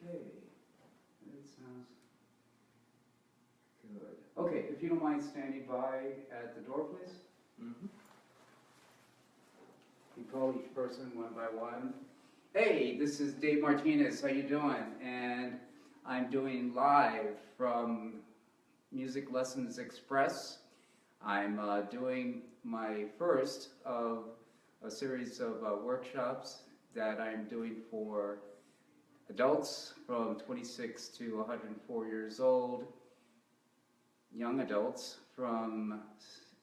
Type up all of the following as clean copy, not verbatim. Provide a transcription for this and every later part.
Okay, that sounds good. Okay, if you don't mind standing by at the door, please. Mm-hmm. You call each person one by one. Hey, this is Dave Martinez. How you doing? And I'm doing live from Music Lessons Express. I'm doing my first of a series of workshops that I'm doing for adults from 26 to 104 years old, young adults from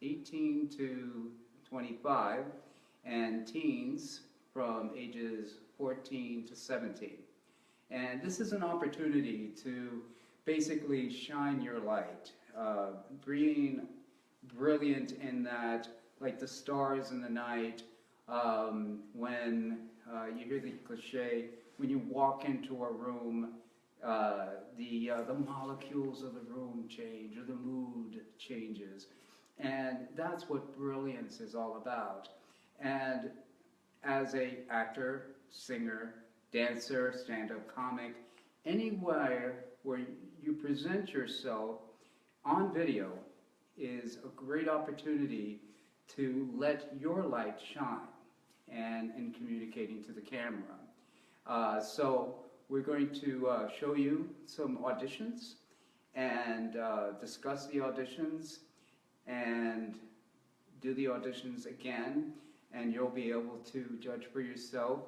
18 to 25, and teens from ages 14 to 17. And this is an opportunity to basically shine your light, being brilliant in that, like the stars in the night, when you hear the cliche, when you walk into a room, the molecules of the room change, or the mood changes. And that's what brilliance is all about. And as an actor, singer, dancer, stand-up comic, anywhere where you present yourself on video is a great opportunity to let your light shine and in communicating to the camera. So we're going to show you some auditions and discuss the auditions and do the auditions again, and you'll be able to judge for yourself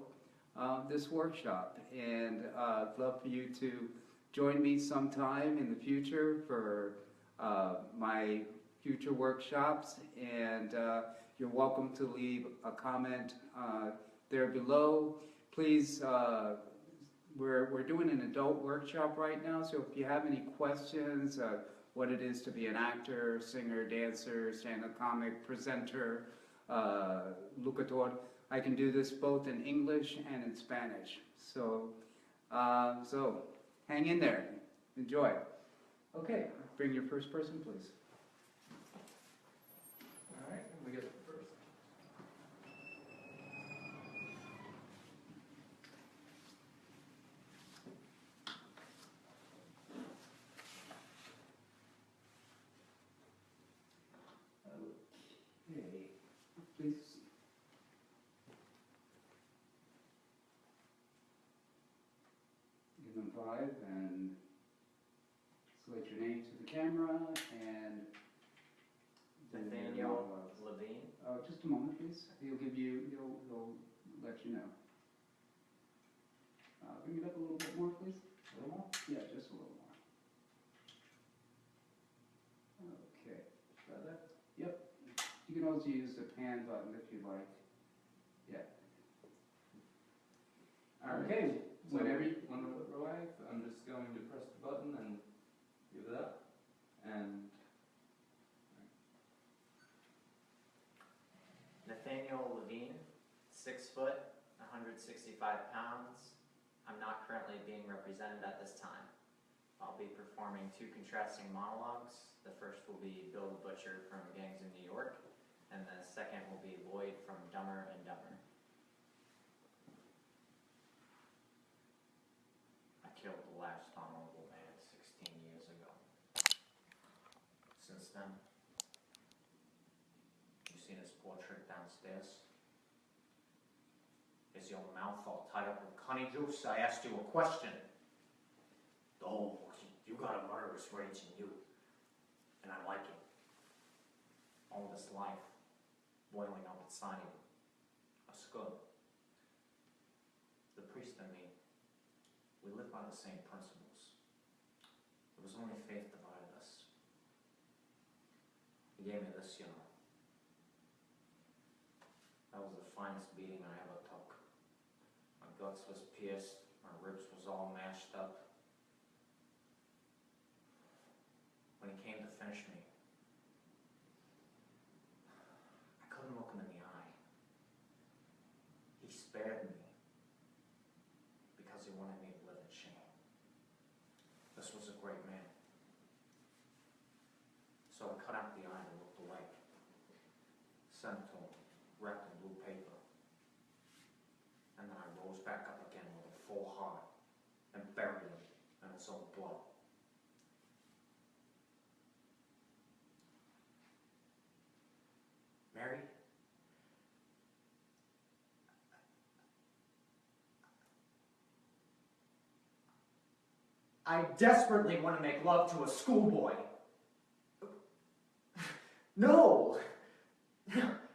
this workshop. And I'd love for you to join me sometime in the future for my future workshops, and you're welcome to leave a comment there below. Please, we're doing an adult workshop right now, so if you have any questions, what it is to be an actor, singer, dancer, stand-up comic, presenter, locutor, I can do this both in English and in Spanish. So, so hang in there, enjoy. Okay, bring your first person, please. All right, and we get the first. Okay, please. Give them 5 and select your name to the camera and Nathaniel Levine. just a moment, please. He'll let you know. Bring it up a little bit more, please. A little more? Yeah, just a little more. Okay. Got that? Yep. You can also use the pan button if you like. Yeah. Okay. So Whenever you... when we're live, I'm just going to press the button and do that. And Nathaniel Levine, 6 foot, 165 pounds. I'm not currently being represented at this time. I'll be performing 2 contrasting monologues. The first will be Bill the Butcher from Gangs in New York, and the second will be Lloyd from Dumber and Dumber. I killed the last honorable man 16 years ago. Since then, you've seen his portrait downstairs. Is your mouth all tied up with honey juice? I asked you a question. Oh, you got a murderous rage in you, and I like it. All this life boiling up inside of you. That's good. The priest and me, we live by the same principles. It was only faith divided us. He gave me this, you know. That was the finest beating I ever took. My guts was pierced, my ribs was all mashed up. When he came to finish me, I couldn't look him in the eye. He spared me because he wanted me to live in shame. This was a great man. So I cut out the eye and looked away. Sent it to him, wrapped in blue paper. And then I rose back up again with a full heart and buried it I desperately want to make love to a schoolboy. No!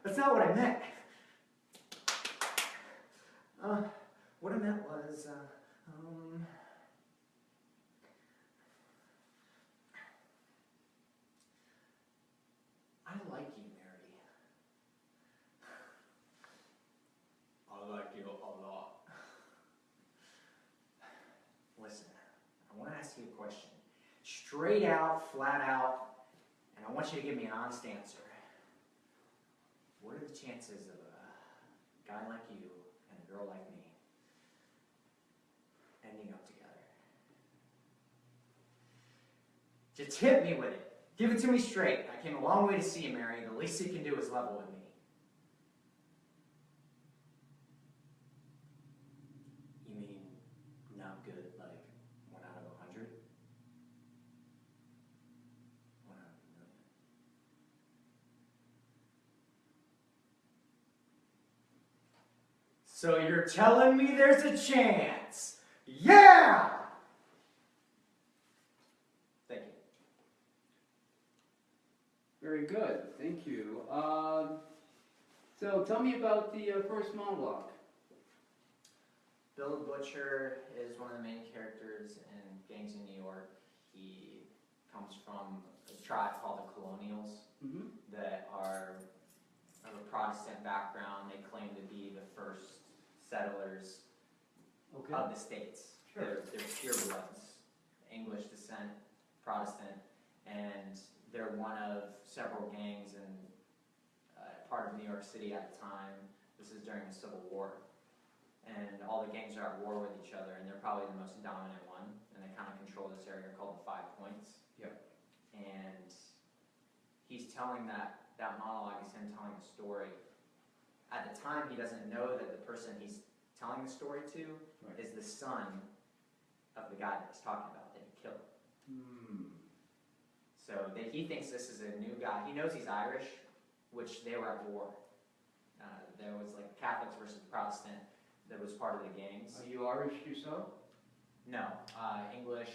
That's not what I meant. What I meant was, I like you, Mary. I like you a lot. Listen, I want to ask you a question. Straight out, flat out, and I want you to give me an honest answer. What are the chances of a guy like you and a girl like me ending up together? Just hit me with it. Give it to me straight. I came a long way to see you, Mary. The least you can do is level with me. You mean not good, like 1 out of 100? 1 out of a million? So you're telling me there's a chance? Yeah! Thank you. Very good, thank you. So tell me about the first monologue. Bill the Butcher is one of the main characters in Gangs in New York. He comes from a tribe called the Colonials Mm-hmm. that are of a Protestant background. They claim to be the first settlers Okay. of the States. Sure. They're purebloods, English descent, Protestant, and they're one of several gangs in part of New York City at the time. This is during the Civil War. And all the gangs are at war with each other, and they're probably the most dominant one, and they kind of control this area called the 5 Points. Yep. And he's telling that monologue is him telling a story. At the time, he doesn't know that the person he's telling the story to Right. is the son of the guy that he's talking about that he killed. Hmm. So he thinks this is a new guy. He knows he's Irish, which they were at war. There was like Catholics versus Protestant that was part of the gangs. Are you Irish yourself? No, English,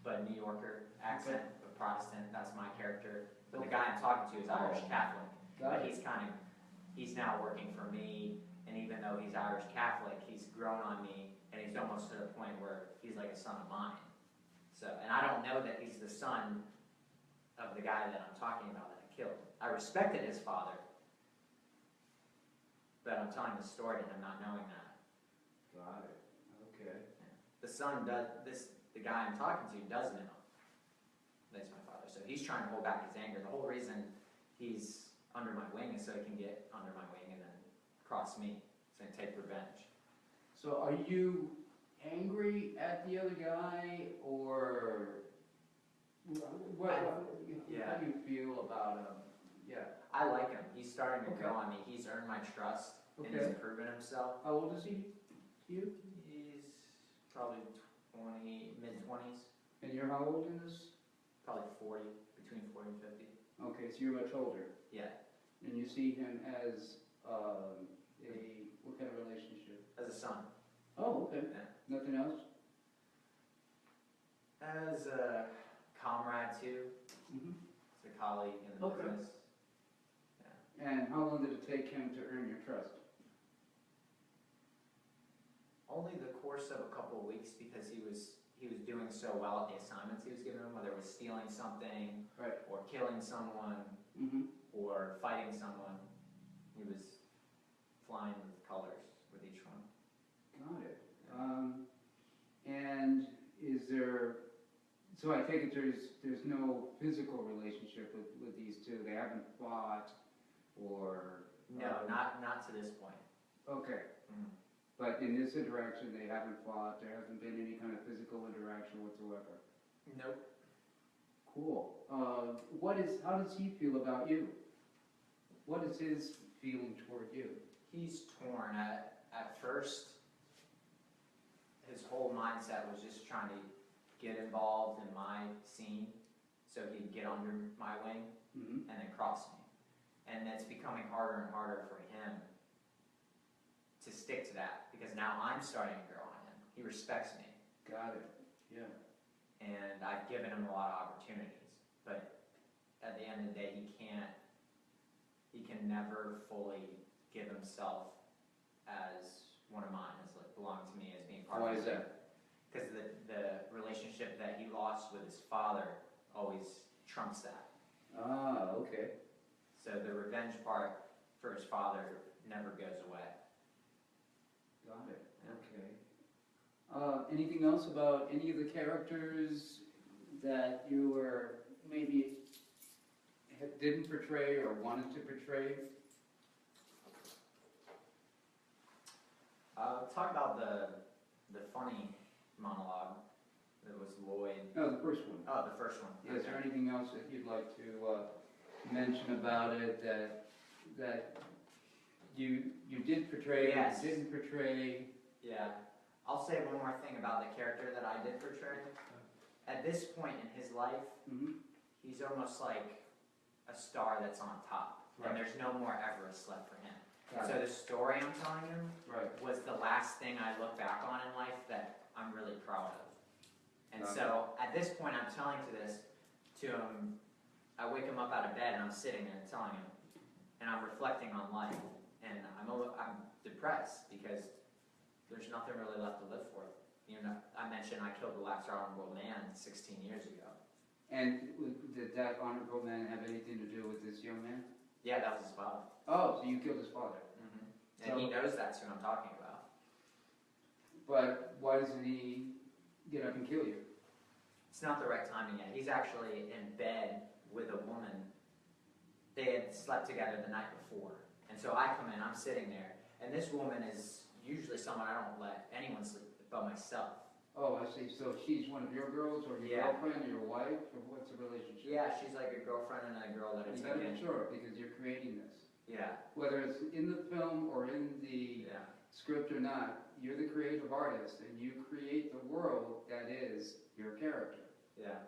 but New Yorker accent, but Protestant. That's my character. But the guy I'm talking to is Irish Catholic. Got But it. he's now working for me, and even though he's Irish Catholic, he's grown on me, and he's almost to the point where he's like a son of mine. So, and I don't know that he's the son of the guy that I'm talking about that I killed. I respected his father, but I'm telling the story to him not knowing that. Got it. Okay. The son does this. The guy I'm talking to does know that he's my father, so he's trying to hold back his anger. The whole reason he's under my wing is so he can get under my wing and then cross me, so he can take revenge. So are you angry at the other guy, or Yeah. how do you feel about him? Yeah. I like him. He's starting to Okay. grow on me. He's earned my trust, and Okay. he's proven himself. How old is he to you? He's probably 20, mid-20s, And you're how old in this? probably 40, between 40 and 50. Okay, so you're much older. Yeah, And you see him as what kind of relationship? as a son. Oh, okay. Yeah. Nothing else? As a comrade too, Mm-hmm. as a colleague in the Okay. business. And how long did it take him to earn your trust? Only the course of a couple of weeks, because he was doing so well at the assignments he was giving him, whether it was stealing something, Right. or killing someone, Mm-hmm. or fighting someone. He was flying with colors with each one. Got it. And is there, so I take it there's no physical relationship with these two? They haven't fought or? No, not to this point. Okay. Mm. But in this interaction, they haven't fought, there hasn't been any kind of physical interaction whatsoever? Nope. Cool. How does he feel about you? What is his feeling toward you? He's torn. At first, his whole mindset was just trying to get involved in my scene so he'd get under my wing Mm-hmm. and then cross me. And it's becoming harder and harder for him to stick to that, because now I'm starting to grow on him. He respects me. Got it. Yeah. and I've given him a lot of opportunities. But at the end of the day, he can never fully give himself as one of mine, as like belong to me, as being part Why of is me. that? Because the relationship that he lost with his father always trumps that. Ah, okay. So the revenge part for his father never goes away. Got it. Yeah. Okay. Anything else about any of the characters that you were maybe didn't portray or wanted to portray? Talk about the funny monologue that was Lloyd. No, the first one. Oh, the first one. Is there anything else that you'd like to mention about it that you did portray, Yes. didn't portray? Yeah. I'll say one more thing about the character that I did portray. At this point in his life, Mm-hmm. he's almost like a star that's on top. Right. And there's no more Everest left for him. Got So the story I'm telling him Right. was the last thing I look back on in life that I'm really proud of. And Got so at this point I'm telling to him, I wake him up out of bed and I'm sitting there telling him, and I'm reflecting on life. And I'm depressed because there's nothing really left to live for. You know, I mentioned I killed the last honorable man 16 years ago. And did that honorable man have anything to do with this young man? Yeah, that was his father. Oh, so you killed his father. And he knows that's who I'm talking about. But why doesn't he get up and kill you? It's not the right timing yet. He's actually in bed with a woman. They had slept together the night before. And so I come in, I'm sitting there, and this woman is usually someone I don't let anyone sleep with but myself. Oh, I see. So she's one of your girls, or your Yeah. girlfriend, or your wife, or what's the relationship? Yeah, she's like a girlfriend and a girl that I You took gotta in. be sure, because you're creating this. Yeah, Whether it's in the film or in the yeah. script or not, you're the creative artist, and you create the world that is your character. Yeah.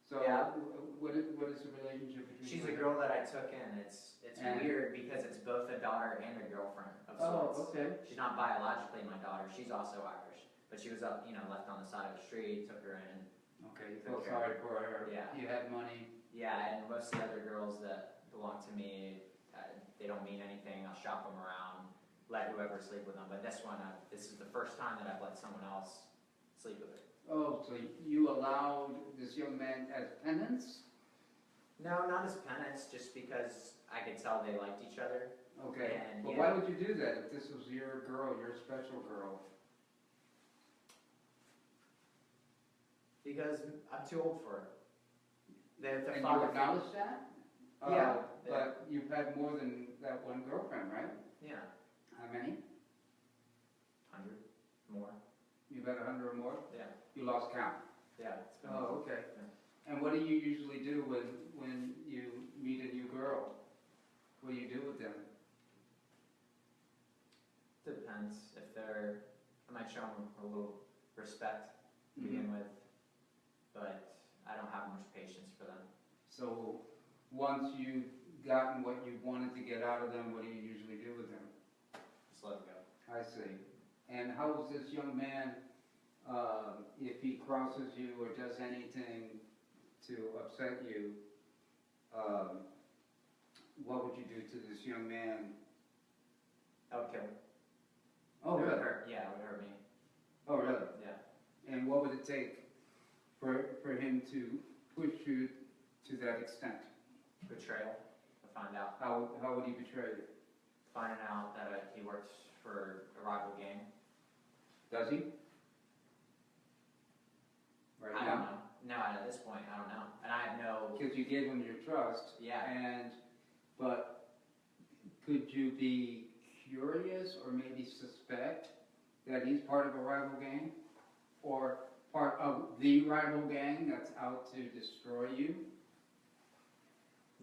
So, Yeah. what is the relationship between She's you a and girl that I took in. It's And- weird because it's both a daughter and a girlfriend of Oh, sorts. okay. She's not biologically my daughter. She's also Irish. But she was up, left on the side of the street, took her in. Okay, you feel sorry for her. Yeah. You had money. Yeah, and most of the other girls that belong to me, they don't mean anything. I'll shop them around, let whoever sleep with them. But this one, this is the first time that I've let someone else sleep with her. Oh, so you allowed this young man as penance? No, not as penance, just because I could tell they liked each other. Okay. And, But yeah. why would you do that if this was your girl, your special girl? Because I'm too old for her. The And you father acknowledge that? Yeah. But you've had more than that one girlfriend, right? Yeah, How many? 100 more. You've had 100 or more? Yeah, You lost count. yeah. It's been Oh, okay. And what do you usually do when you meet a new girl? What do you do with them? Depends. If they're, I might show them a little respect to begin with, but I don't have much patience for them. So once you've gotten what you wanted to get out of them, what do you usually do with them? Just let it go. I see. And how is this young man, if he crosses you or does anything to upset you, what would you do to this young man? I would kill him. Oh, It would really? hurt. Yeah, it would hurt me. Oh, really? Yeah. And what would it take for him to push you to that extent? Betrayal. To find out. How would he betray you? Finding out that he works for a rival gang. Does he? Right I now? don't know. No, at this point, I don't know. And I have no. Because you gave him your trust. Yeah. But could you be curious or maybe suspect that he's part of a rival gang? Or part of the rival gang that's out to destroy you?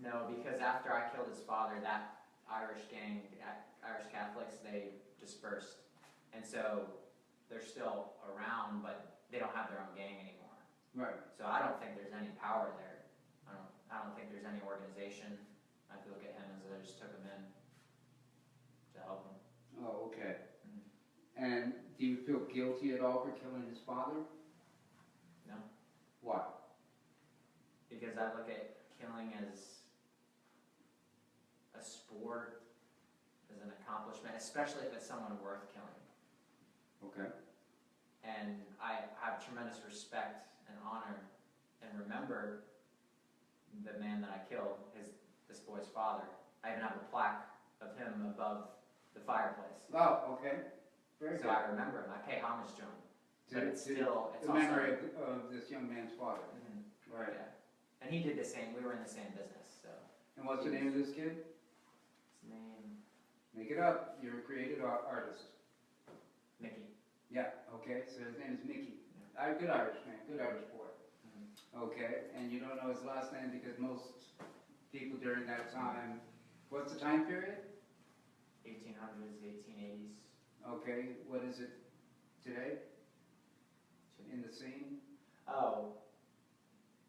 No, because after I killed his father, that Irish gang, Irish Catholics, they dispersed. And so they're still around, but they don't have their own gang anymore. Right. So I don't think there's any power there. I don't think there's any organization. I look at him as I just took him in to help him. Oh, okay. Mhm. And do you feel guilty at all for killing his father? No. Why? Because I look at killing as a sport, as an accomplishment, especially if it's someone worth killing. Okay. And I have tremendous respect and honor and remember the man that I killed, this boy's father. I even have a plaque of him above the fireplace. Oh, okay. Very So good. I remember him, I pay homage to him. But it's To still, it's the also... memory of this young man's father. Mhm. Right. Yeah. And he did the same, we were in the same business, so. And what's the name of this kid? His name, Make it up. You're a creative artist. Mickey. Yeah, okay, so his name is Mickey. Yeah. Good Irish man, good Irish boy. Mhm. Okay, and you don't know his last name because most people during that time, what's the time period? 1800s, 1880s. Okay, what is it today in the scene? Oh,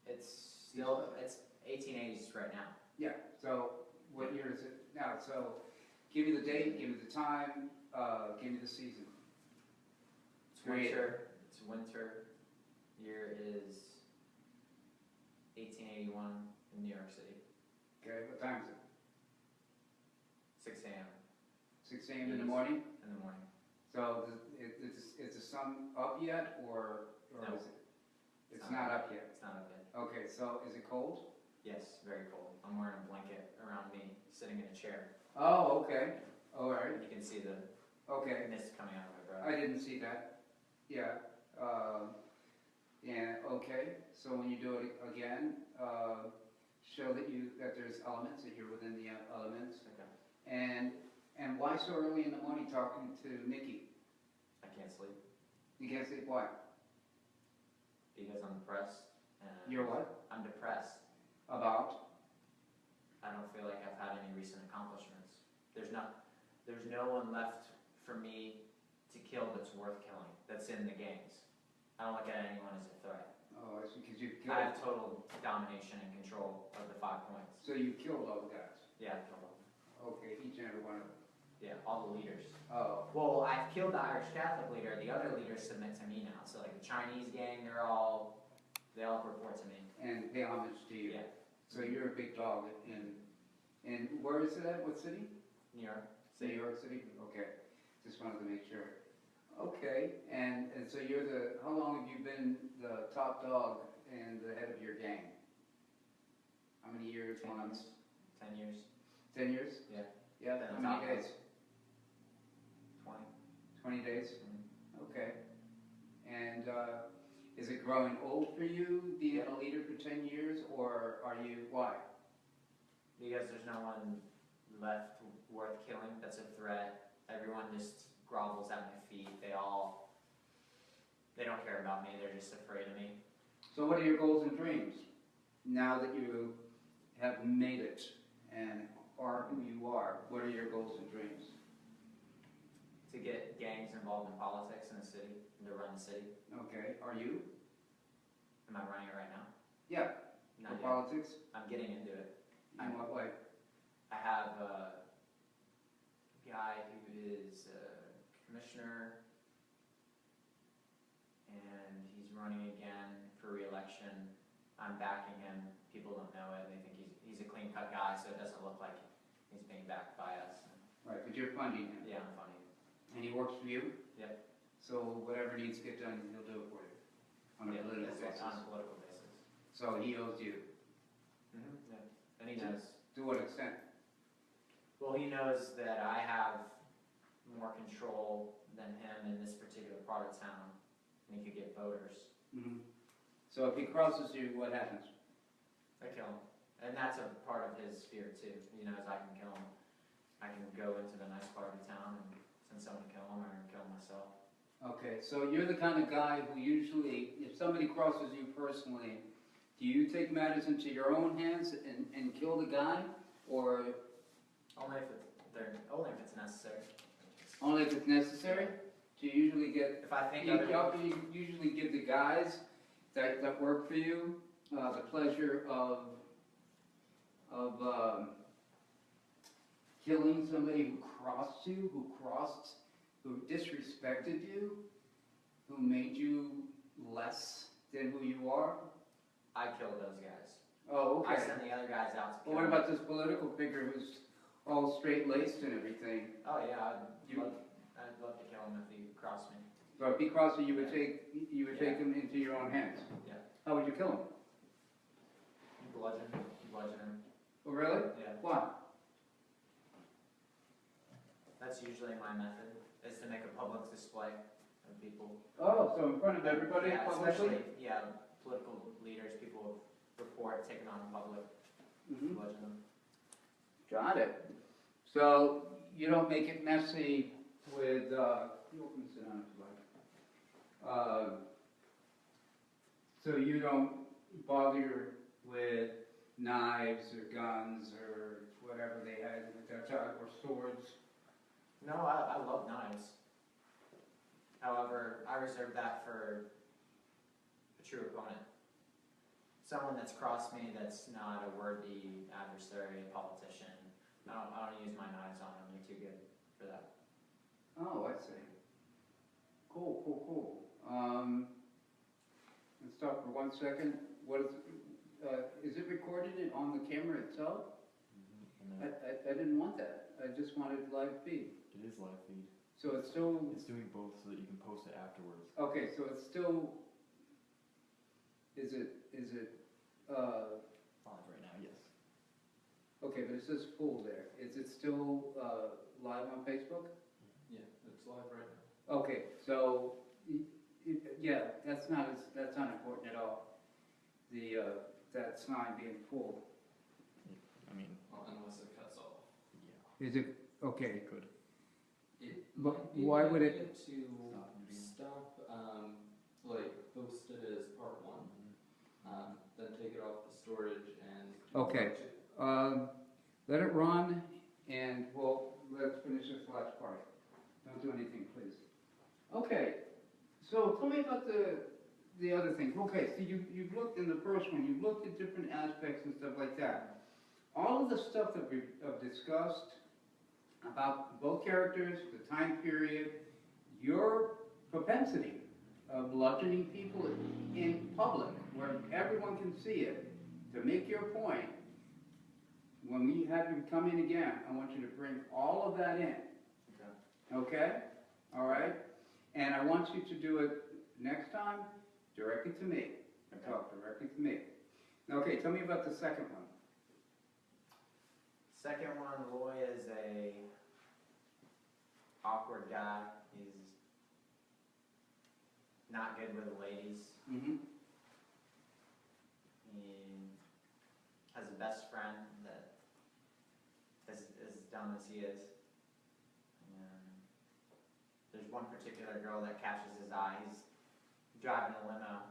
it's still, it's 1880s right now. Yeah, so what year is it now? So give me the date, give me the time, give me the season. It's winter, it's winter, year is 1881 in New York City, Okay, what time is it? 6 a.m. 6 a.m. in the morning? in the morning. So is the sun up yet or No. is it? It's not up yet. It's not up yet. Okay, so is it cold? Yes, very cold. I'm wearing a blanket around me, sitting in a chair. Oh, okay, all right, You can see the okay. mist coming out of my brow. I didn't see that. Yeah. Yeah. Okay. So when you do it again, show that there's elements, that you're within the elements. Okay. And why so early in the morning talking to Mickey? I can't sleep You can't sleep. Why? because I'm depressed. And You're what? I'm depressed. About? I don't feel like I've had any recent accomplishments. There's no one left for me to kill that's worth killing, that's in the gangs. I don't look at anyone as a threat. Oh, it's because you I killed. have total domination and control of the 5 points. So you killed all the guys. Yeah, I've killed them. Okay, each and every one of them. Yeah, all the leaders. Oh. Well, I've killed the Irish Catholic leader. The other leaders submit to me now. So like the Chinese gang, they all report to me. And pay homage to you. Yeah, So you're a big dog. And where is it at? What city? New York. New York City? Okay, just wanted to make sure. Okay, and so how long have you been the top dog and the head of your gang? How many years, 10 months? years. 10 years. 10 years? Yeah. Yeah, Been how the many top days? 20. 20 days? Mhm. Okay. And is it growing old for you, being a leader for 10 years, or why? Because there's no one left worth killing that's a threat. Everyone just grovels at my feet. They don't care about me. They're just afraid of me. So what are your goals and dreams now that you have made it and are who you are? What are your goals and dreams? To get gangs involved in politics in the city and to run the city. Okay, are you? Am I running it right now? Yeah, Not for yet. politics? I'm getting into it. In what way? I have a guy who is a commissioner, and he's running again for re-election. I'm backing him. People don't know it. They think he's a clean-cut guy, so it doesn't look like he's being backed by us. Right, but you're funding him. Yeah, I'm funny. And he works for you? Yep. So whatever needs to get done, he'll do it for you on a Yeah, political that's basis. on a political basis. So he owes you. Yeah. And he knows. To what extent? Well, he knows that I have more control than him in this particular part of town, and he could get voters. Mm-hmm. So if he crosses you, what happens? I kill him. And that's a part of his fear too. He knows I can kill him. I can go into the nice part of town and send someone to kill him, or I can kill him myself. Okay, so you're the kind of guy who usually, if somebody crosses you personally, do you take matters into your own hands and kill the guy? Or Only if it's necessary. only if it's necessary? Do you usually get If I think You other usually give the guys that work for you the pleasure of killing somebody who crossed you, who disrespected you, who made you less than who you are. I killed those guys. Oh, I okay. send the other guys out to Well, kill what them. about this political figure who's all straight-laced and everything? Oh yeah, You- I'd love to kill him if he crossed me. So if he crossed you, you would take him into your own hands? Yeah. How would you kill him? Bludgeon him. Oh, really? Yeah. Why? That's usually my method, is to make a public display of people. Oh, so in front of everybody Yeah, publicly? especially, yeah, political leaders, people report, taken on in public, Mhm. bludgeon them. Got it. So you don't make it messy with, you can sit down if you like. So you don't bother with knives or guns or whatever they had at that time, or swords? No, I love knives. However, I reserve that for a true opponent. Someone that's crossed me that's not a worthy adversary, a politician. I don't use my knives on them, they're too good for that. Oh, I see. Cool. Let's stop for 1 second. What is it recorded on the camera itself? And I didn't want that. I just wanted live feed. it is live feed. So it's still, It's doing both so that you can post it afterwards. okay, so it's still, is it, Live right now, yes. okay, but it says full there. Is it still, live on Facebook? Yeah, it's live right now. Okay, so, yeah, that's not important at all. That sign being full. I mean, Well, unless it cuts off. yeah, Is it, okay, it could. It But might be why an would it- idea to stop, like post it as part one, then take it off the storage and. Okay. Let it run, and let's finish this last part. Don't do anything, please. Okay, so tell me about the other thing. Okay, so you've looked in the first one, you've looked at different aspects and stuff like that. All of the stuff that we've discussed about both characters, the time period, your propensity of bludgeoning people in public, where everyone can see it, to make your point. When we have you come in again, I want you to bring all of that in. Okay? All right? And I want you to do it next time directly to me. Talk directly to me. Okay, tell me about the second one. Second one, Roy is a awkward guy. He's not good with the ladies. Mm-hmm. He has a best friend that is as dumb as he is. And there's one particular girl that catches his eye. He's driving a limo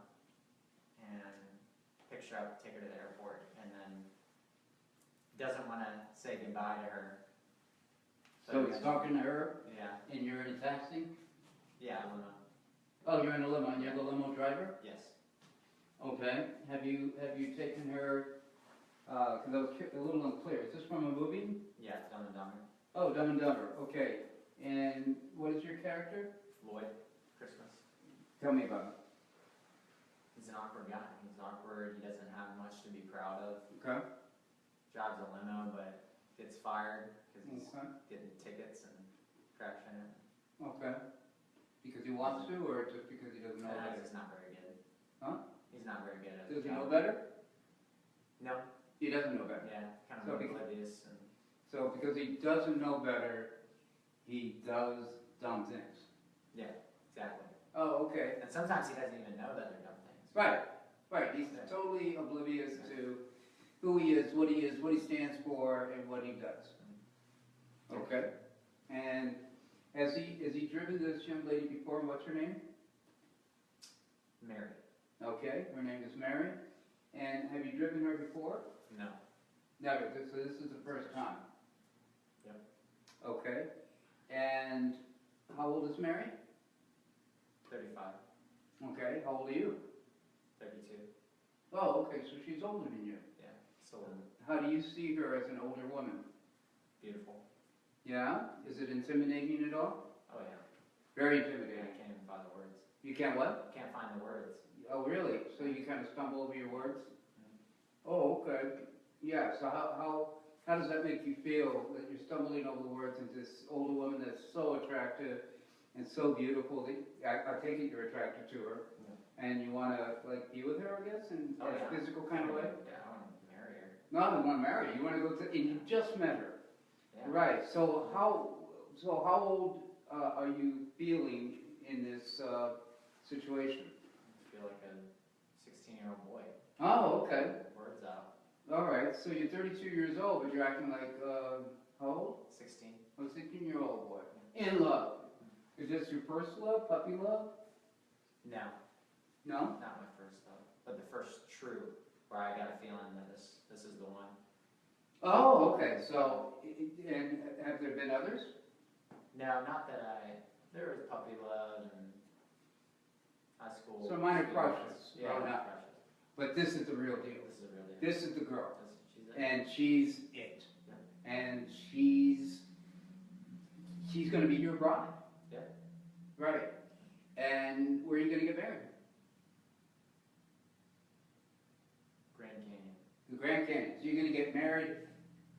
and picks her up, take her to the airport, and then doesn't want to say goodbye to her. So he's talking to her, Yeah, and you're in a taxi? yeah, limo. Oh, you're in a limo, and you're the limo driver? Yes. Okay. Have you taken her, because I was a little unclear. Is this from a movie? Yeah, Dumb and Dumber. Oh, Dumb and Dumber. Okay. And what is your character? Lloyd, Christmas. Tell me about He's an awkward guy. He's awkward. He doesn't have much to be proud of. it. Okay. Drives a limo, but gets fired because he's Okay. getting tickets and crashing it. Okay. Because he wants to, or just because he doesn't know better? He's not very good. Huh? He's not very good at Does his he know job. better? No. He doesn't know better. Yeah, kind So of because- oblivious and So because he doesn't know better, he does dumb things. yeah, exactly. Oh, okay. And sometimes he doesn't even know that they're dumb things. Right. He's totally oblivious to who he is, what he stands for, and what he does. Okay. And has he driven this young lady before? What's her name? Mary. Okay, her name is Mary. And have you driven her before? No. Never. So this is the first time. Yep. Okay. And how old is Mary? 35. Okay. How old are you? 32. Oh, okay. So she's older than you. Yeah. So How do you see her as an older woman? beautiful. Yeah? Is it intimidating at all? Oh yeah. Very I intimidating. can't even find the words. You can't what? Can't find the words. Oh, really? So you kind of stumble over your words? Oh, okay. Yeah, so how does that make you feel that you're stumbling over the words into this older woman that's so attractive and so beautiful that I take it you're attracted to her and you want to like be with her, I guess, in Oh, a yeah. physical kind of way? Yeah, I want to marry her. No, I don't want to marry her. You want to go to, and you just met her. Yeah. Right, so how old are you feeling in this situation? I feel like a 16-year-old boy. Oh, okay. Words out. All right, so you're 32 years old, but you're acting like, how old? 16. A 16-year-old boy. In love. Is this your first love, puppy love? No, No? not my first love, but the first true, where I got a feeling that this is the one. Oh, okay, so, and have there been others? No, not that there was puppy love and high school. So minor crushes Yeah, growing minor up. crushes. But this is the real deal. This is a real deal. This is the girl. She's it. And she's it. And she's gonna be your bride. Yeah. Right. And where are you gonna get married? Grand Canyon. The Grand Canyon. So you're gonna get married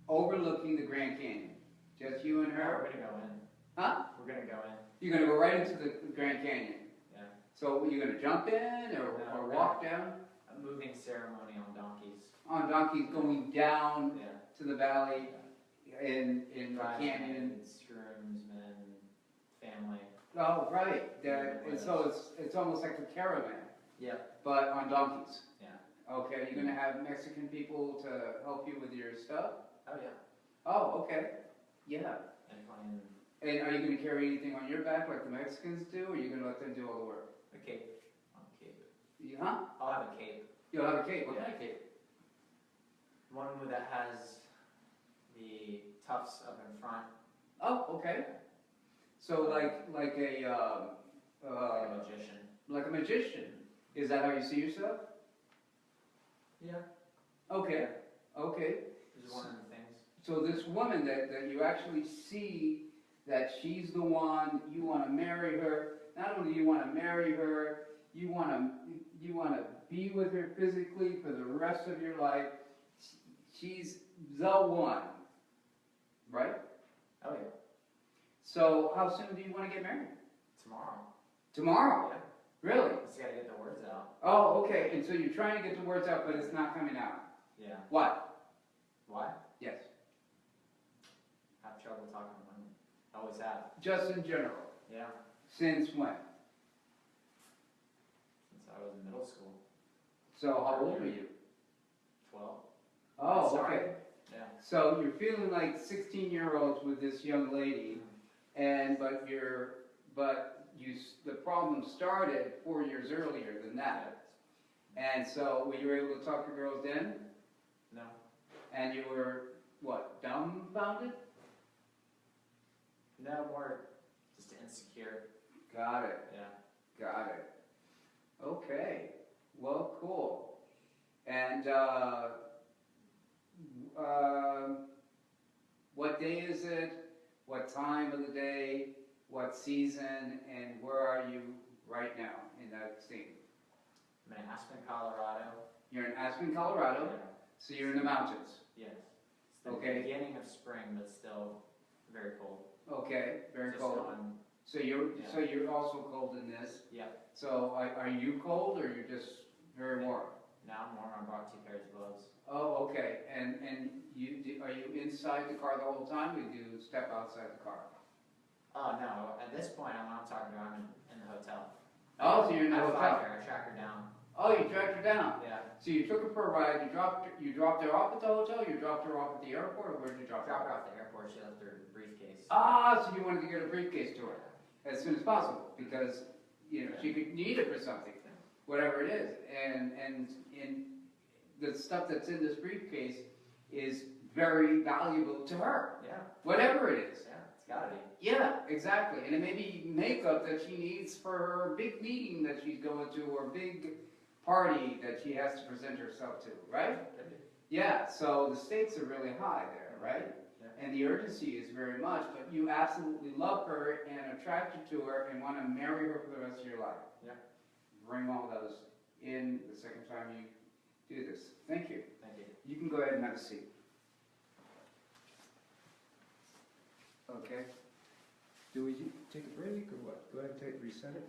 overlooking the Grand Canyon. Just you and We're her? gonna go in. Huh? We're gonna go in. You're gonna go right into the Grand Canyon. Yeah. So you're gonna jump in or No, walk down? A moving ceremony on donkeys. On donkeys going down Yeah. to the valley in the canyon. Bridesmaids, groomsmen, family. Oh, right. And so it's almost like a caravan, Yep. but on donkeys. Yeah. Okay, you're gonna have Mexican people to help you with your stuff? Oh yeah. Oh, okay. Yeah. And playing And are you gonna carry anything on your back like the Mexicans do, or are you gonna let them do all the work? a cape. On a cape. Huh? I'll have a cape. You'll have a cape. What Yeah. kind of cape? One that has the tufts up in front, Oh, okay. So like a like a magician. like a magician. Is that how you see yourself? Yeah. Okay. Okay. This is one of the things. So this woman that you actually see that she's the one, you want to marry her. Not only do you want to marry her, you want to be with her physically for the rest of your life. She's the one, right? Oh yeah. So how soon do you want to get married? Tomorrow. Tomorrow? Yeah. Really? Just gotta get the words out. Oh, okay. And so you're trying to get the words out, but it's not coming out. Yeah. What? Why? Yes. Have trouble talking to women. Always have. Just in general. Yeah. Since when? Since I was in middle school. So how old are you? 12. Oh, Sorry. okay. Yeah. So you're feeling like 16-year-olds with this young lady, and the problem started 4 years earlier than that. And so were you able to talk to girls then? No. And you were what, dumbfounded? No, more just insecure. Got it. Yeah. Got it. Okay. Well, cool. And what day is it? What time of the day? What season? And where are you right now in that scene? I'm in Aspen, Colorado. You're in Aspen, Colorado. Yeah. So you're in the mountains. Yes. It's the Okay. beginning of spring, but still very cold. Okay. Very Just cold. going- So you're Yeah. also cold in this. Yeah. So are you cold or you're just very warm? Now I'm warm. I brought 2 pairs of gloves. Oh, okay. And are you inside the car the whole time, or do you step outside the car? Oh no! At this point, I'm not talking to her. I'm in the hotel. Oh, so you're in the I hotel. find her. I track her down. Oh, you tracked her down. Yeah. So you took her for a ride. You dropped her off at the hotel. You dropped her off at the airport, or where did you drop her Dropped her off? off at the airport. She left her briefcase. Ah, so you wanted to get a briefcase to her as soon as possible because she could need it for something, whatever it is, and the stuff that's in this briefcase is very valuable to her, Yeah. whatever it is. Yeah. It's gotta be. Yeah, exactly. And it may be makeup that she needs for her big meeting that she's going to or big party that she has to present herself to, right? Could be. Yeah, so the stakes are really high there, right? Yeah. And the urgency is very much, but you absolutely love her and are attracted to her and want to marry her for the rest of your life. Yeah. Bring all those in the second time you do this. Thank you. Thank you. You can go ahead and have a seat. Okay. Do we take a break or what? Go ahead and reset it?